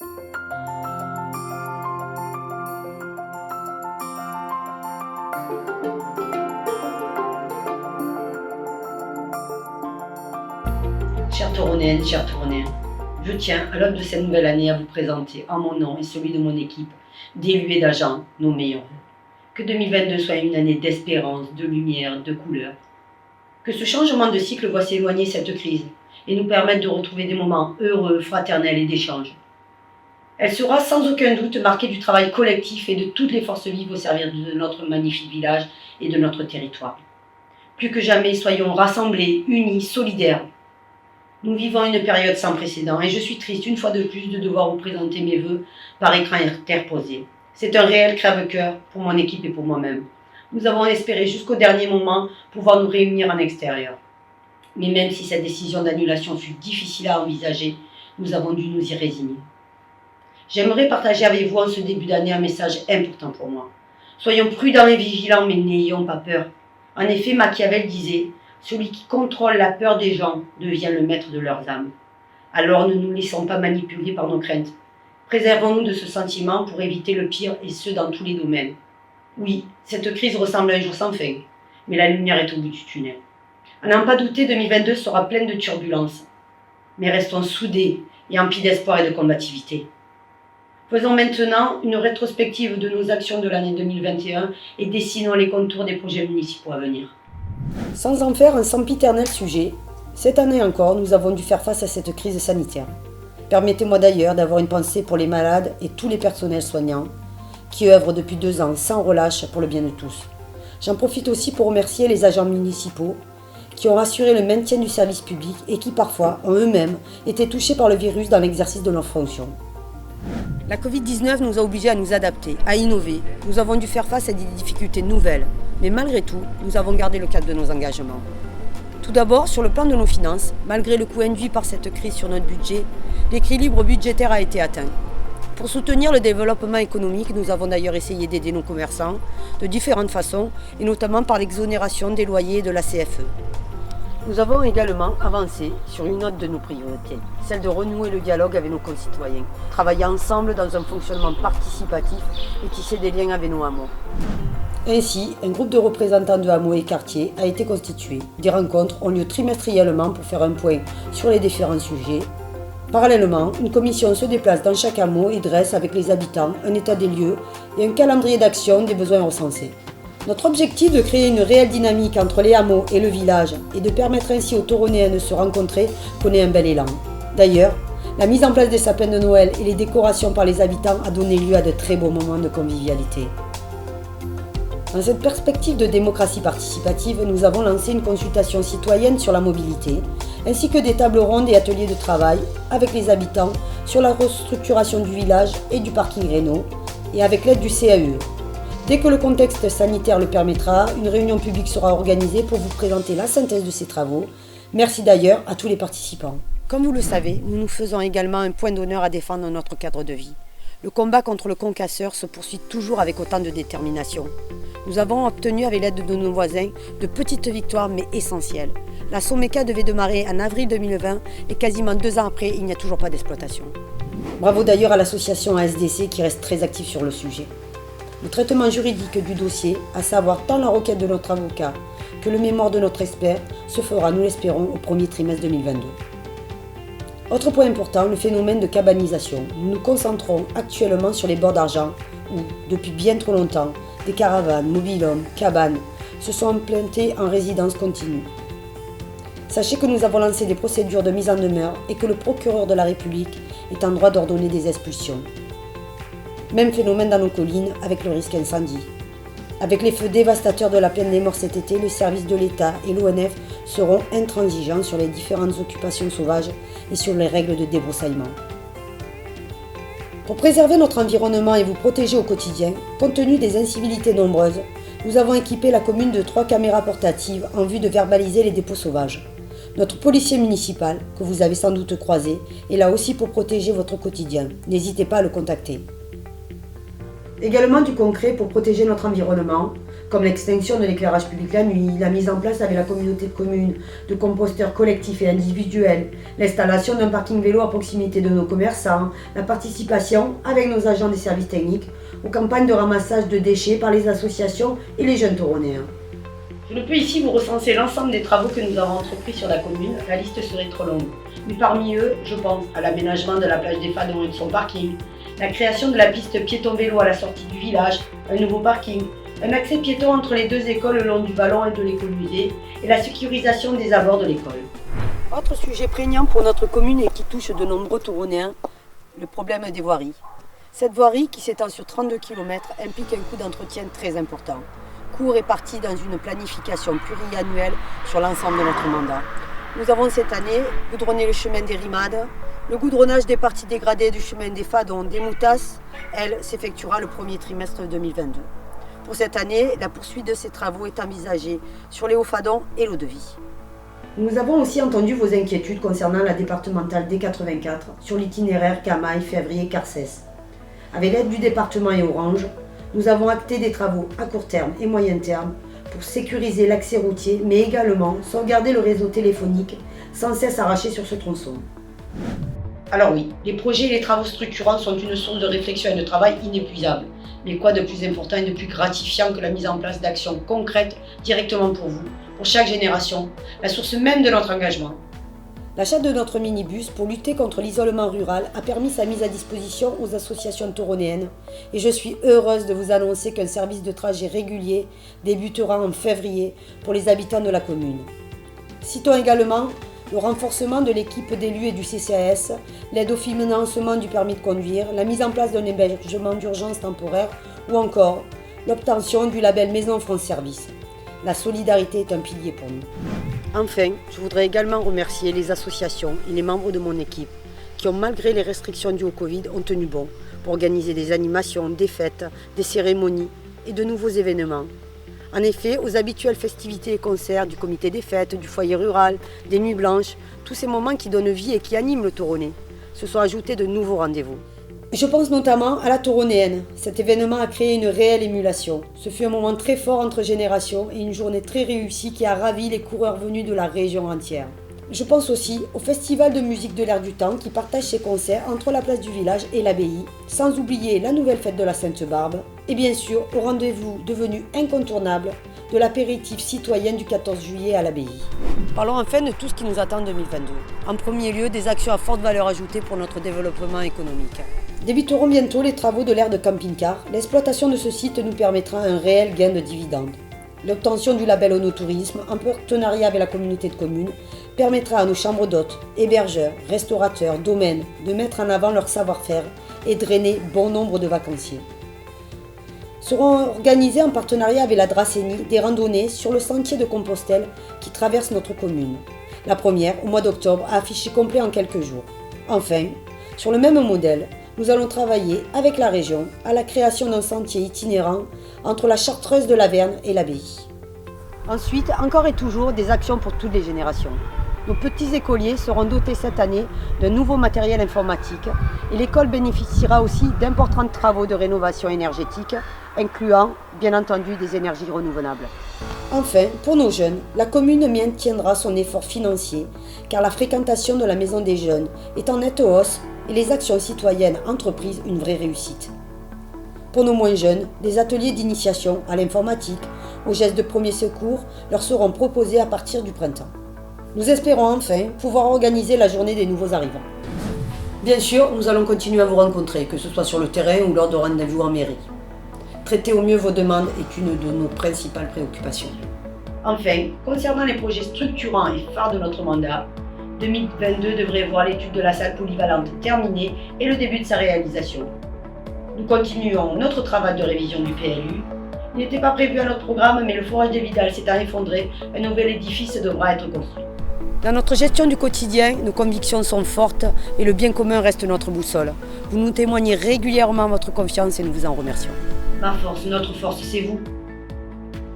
Chers Tauronaises, chers Tauronais, je tiens, à l'aube de cette nouvelle année, à vous présenter, en mon nom et celui de mon équipe, d'élus et d'agents, nos meilleurs vœux. Que 2022 soit une année d'espérance, de lumière, de couleur. Que ce changement de cycle voit s'éloigner cette crise et nous permette de retrouver des moments heureux, fraternels et d'échange. Elle sera sans aucun doute marquée du travail collectif et de toutes les forces vives au service de notre magnifique village et de notre territoire. Plus que jamais, soyons rassemblés, unis, solidaires. Nous vivons une période sans précédent et je suis triste une fois de plus de devoir vous présenter mes vœux par écran interposé. C'est un réel crève-cœur pour mon équipe et pour moi-même. Nous avons espéré jusqu'au dernier moment pouvoir nous réunir en extérieur. Mais même si cette décision d'annulation fut difficile à envisager, nous avons dû nous y résigner. J'aimerais partager avec vous en ce début d'année un message important pour moi. Soyons prudents et vigilants, mais n'ayons pas peur. En effet, Machiavel disait « Celui qui contrôle la peur des gens devient le maître de leurs âmes ». Alors ne nous laissons pas manipuler par nos craintes. Préservons-nous de ce sentiment pour éviter le pire et ce dans tous les domaines. Oui, cette crise ressemble à un jour sans fin, mais la lumière est au bout du tunnel. À n'en pas douter, 2022 sera pleine de turbulences. Mais restons soudés et emplis d'espoir et de combativité. Faisons maintenant une rétrospective de nos actions de l'année 2021 et dessinons les contours des projets municipaux à venir. Sans en faire un sempiternel sujet, cette année encore, nous avons dû faire face à cette crise sanitaire. Permettez-moi d'ailleurs d'avoir une pensée pour les malades et tous les personnels soignants qui œuvrent depuis 2 ans sans relâche pour le bien de tous. J'en profite aussi pour remercier les agents municipaux qui ont assuré le maintien du service public et qui parfois ont eux-mêmes été touchés par le virus dans l'exercice de leurs fonctions. La Covid-19 nous a obligés à nous adapter, à innover. Nous avons dû faire face à des difficultés nouvelles, mais malgré tout, nous avons gardé le cap de nos engagements. Tout d'abord, sur le plan de nos finances, malgré le coût induit par cette crise sur notre budget, l'équilibre budgétaire a été atteint. Pour soutenir le développement économique, nous avons d'ailleurs essayé d'aider nos commerçants de différentes façons, et notamment par l'exonération des loyers de la CFE. Nous avons également avancé sur une autre de nos priorités, celle de renouer le dialogue avec nos concitoyens, travailler ensemble dans un fonctionnement participatif et tisser des liens avec nos hameaux. Ainsi, un groupe de représentants de hameaux et quartiers a été constitué. Des rencontres ont lieu trimestriellement pour faire un point sur les différents sujets. Parallèlement, une commission se déplace dans chaque hameau et dresse avec les habitants un état des lieux et un calendrier d'action des besoins recensés. Notre objectif de créer une réelle dynamique entre les hameaux et le village et de permettre ainsi aux Tauronais de se rencontrer connaît un bel élan. D'ailleurs, la mise en place des sapins de Noël et les décorations par les habitants a donné lieu à de très beaux moments de convivialité. Dans cette perspective de démocratie participative, nous avons lancé une consultation citoyenne sur la mobilité, ainsi que des tables rondes et ateliers de travail avec les habitants sur la restructuration du village et du parking rénov, et avec l'aide du CAUE. Dès que le contexte sanitaire le permettra, une réunion publique sera organisée pour vous présenter la synthèse de ces travaux. Merci d'ailleurs à tous les participants. Comme vous le savez, nous nous faisons également un point d'honneur à défendre notre cadre de vie. Le combat contre le concasseur se poursuit toujours avec autant de détermination. Nous avons obtenu avec l'aide de nos voisins de petites victoires mais essentielles. La Someca devait démarrer en avril 2020 et quasiment 2 ans après, il n'y a toujours pas d'exploitation. Bravo d'ailleurs à l'association ASDC qui reste très active sur le sujet. Le traitement juridique du dossier, à savoir tant la requête de notre avocat que le mémoire de notre expert, se fera, nous l'espérons, au premier trimestre 2022. Autre point important, le phénomène de cabanisation. Nous nous concentrons actuellement sur les bords d'argent où, depuis bien trop longtemps, des caravanes, mobil-homes, cabanes se sont implantées en résidence continue. Sachez que nous avons lancé des procédures de mise en demeure et que le procureur de la République est en droit d'ordonner des expulsions. Même phénomène dans nos collines avec le risque incendie. Avec les feux dévastateurs de la plaine des Morts cet été, le service de l'État et l'ONF seront intransigeants sur les différentes occupations sauvages et sur les règles de débroussaillement. Pour préserver notre environnement et vous protéger au quotidien, compte tenu des incivilités nombreuses, nous avons équipé la commune de 3 caméras portatives en vue de verbaliser les dépôts sauvages. Notre policier municipal, que vous avez sans doute croisé, est là aussi pour protéger votre quotidien. N'hésitez pas à le contacter. Également du concret pour protéger notre environnement, comme l'extinction de l'éclairage public la nuit, la mise en place avec la communauté de communes de composteurs collectifs et individuels, l'installation d'un parking vélo à proximité de nos commerçants, la participation avec nos agents des services techniques aux campagnes de ramassage de déchets par les associations et les jeunes Toronnéens. Je ne peux ici vous recenser l'ensemble des travaux que nous avons entrepris sur la commune, la liste serait trop longue. Mais parmi eux, je pense à l'aménagement de la plage des Fadons et de son parking, la création de la piste piéton-vélo à la sortie du village, un nouveau parking, un accès piéton entre les deux écoles le long du ballon et de l'école-musée et la sécurisation des abords de l'école. Autre sujet prégnant pour notre commune et qui touche de nombreux Toronnéens, le problème des voiries. Cette voirie, qui s'étend sur 32 km, implique un coût d'entretien très important, coût réparti dans une planification pluriannuelle sur l'ensemble de notre mandat. Nous avons cette année goudronné le chemin des Rimades. Le goudronnage des parties dégradées du chemin des Fadons, des Moutasses, elle, s'effectuera le premier trimestre 2022. Pour cette année, la poursuite de ces travaux est envisagée sur les Hauts-Fadons et l'Eau-de-Vie. Nous avons aussi entendu vos inquiétudes concernant la départementale D84 sur l'itinéraire Camaille-Février-Carcès. Avec l'aide du département et Orange, nous avons acté des travaux à court terme et moyen terme pour sécuriser l'accès routier, mais également sauvegarder le réseau téléphonique sans cesse arraché sur ce tronçon. Alors oui, les projets et les travaux structurants sont une source de réflexion et de travail inépuisable. Mais quoi de plus important et de plus gratifiant que la mise en place d'actions concrètes directement pour vous, pour chaque génération, la source même de notre engagement. L'achat de notre minibus pour lutter contre l'isolement rural a permis sa mise à disposition aux associations toronnéennes et je suis heureuse de vous annoncer qu'un service de trajet régulier débutera en février pour les habitants de la commune. Citons également le renforcement de l'équipe d'élus et du CCAS, l'aide au financement du permis de conduire, la mise en place d'un hébergement d'urgence temporaire ou encore l'obtention du label Maison France Service. La solidarité est un pilier pour nous. Enfin, je voudrais également remercier les associations et les membres de mon équipe qui, malgré les restrictions dues au Covid, ont tenu bon pour organiser des animations, des fêtes, des cérémonies et de nouveaux événements. En effet, aux habituelles festivités et concerts du comité des fêtes, du foyer rural, des nuits blanches, tous ces moments qui donnent vie et qui animent le Toronnais, se sont ajoutés de nouveaux rendez-vous. Je pense notamment à la Toronnéenne. Cet événement a créé une réelle émulation. Ce fut un moment très fort entre générations et une journée très réussie qui a ravi les coureurs venus de la région entière. Je pense aussi au Festival de musique de l'air du temps qui partage ses concerts entre la place du village et l'abbaye, sans oublier la nouvelle fête de la Sainte-Barbe et bien sûr au rendez-vous devenu incontournable de l'apéritif citoyen du 14 juillet à l'abbaye. Parlons enfin de tout ce qui nous attend en 2022. En premier lieu, des actions à forte valeur ajoutée pour notre développement économique. Débuteront bientôt les travaux de l'aire de camping-car. L'exploitation de ce site nous permettra un réel gain de dividendes. L'obtention du label Onotourisme, en partenariat avec la communauté de communes, permettra à nos chambres d'hôtes, hébergeurs, restaurateurs, domaines de mettre en avant leur savoir-faire et drainer bon nombre de vacanciers. Seront organisées en partenariat avec la Dracénie des randonnées sur le sentier de Compostelle qui traverse notre commune. La première, au mois d'octobre, a affiché complet en quelques jours. Enfin, sur le même modèle, nous allons travailler avec la région à la création d'un sentier itinérant entre la Chartreuse de Laverne et l'abbaye. Ensuite, encore et toujours, des actions pour toutes les générations. Nos petits écoliers seront dotés cette année d'un nouveau matériel informatique et l'école bénéficiera aussi d'importants travaux de rénovation énergétique, incluant bien entendu des énergies renouvelables. Enfin, pour nos jeunes, la commune maintiendra son effort financier car la fréquentation de la maison des jeunes est en nette hausse et les actions citoyennes entreprises une vraie réussite. Pour nos moins jeunes, des ateliers d'initiation à l'informatique, aux gestes de premier secours leur seront proposés à partir du printemps. Nous espérons enfin pouvoir organiser la journée des nouveaux arrivants. Bien sûr, nous allons continuer à vous rencontrer, que ce soit sur le terrain ou lors de rendez-vous en mairie. Traiter au mieux vos demandes est une de nos principales préoccupations. Enfin, concernant les projets structurants et phares de notre mandat, 2022 devrait voir l'étude de la salle polyvalente terminée et le début de sa réalisation. Nous continuons notre travail de révision du PLU. Il n'était pas prévu à notre programme, mais le forage des Vidal s'étant effondré, un nouvel édifice devra être construit. Dans notre gestion du quotidien, nos convictions sont fortes et le bien commun reste notre boussole. Vous nous témoignez régulièrement votre confiance et nous vous en remercions. Ma force, notre force, c'est vous.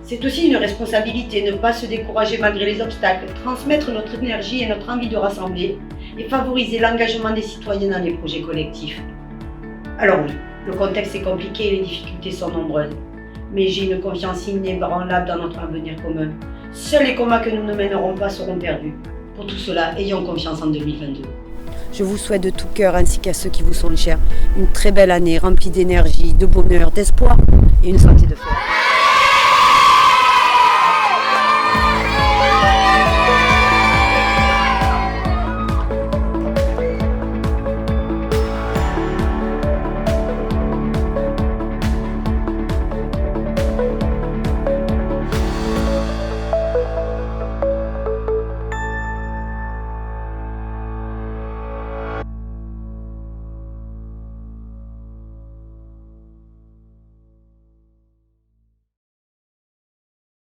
C'est aussi une responsabilité, ne pas se décourager malgré les obstacles, transmettre notre énergie et notre envie de rassembler et favoriser l'engagement des citoyens dans les projets collectifs. Alors oui, le contexte est compliqué et les difficultés sont nombreuses. Mais j'ai une confiance inébranlable dans notre avenir commun. Seuls les combats que nous ne mènerons pas seront perdus. Pour tout cela, ayons confiance en 2022. Je vous souhaite de tout cœur, ainsi qu'à ceux qui vous sont chers, une très belle année remplie d'énergie, de bonheur, d'espoir et une santé de fer.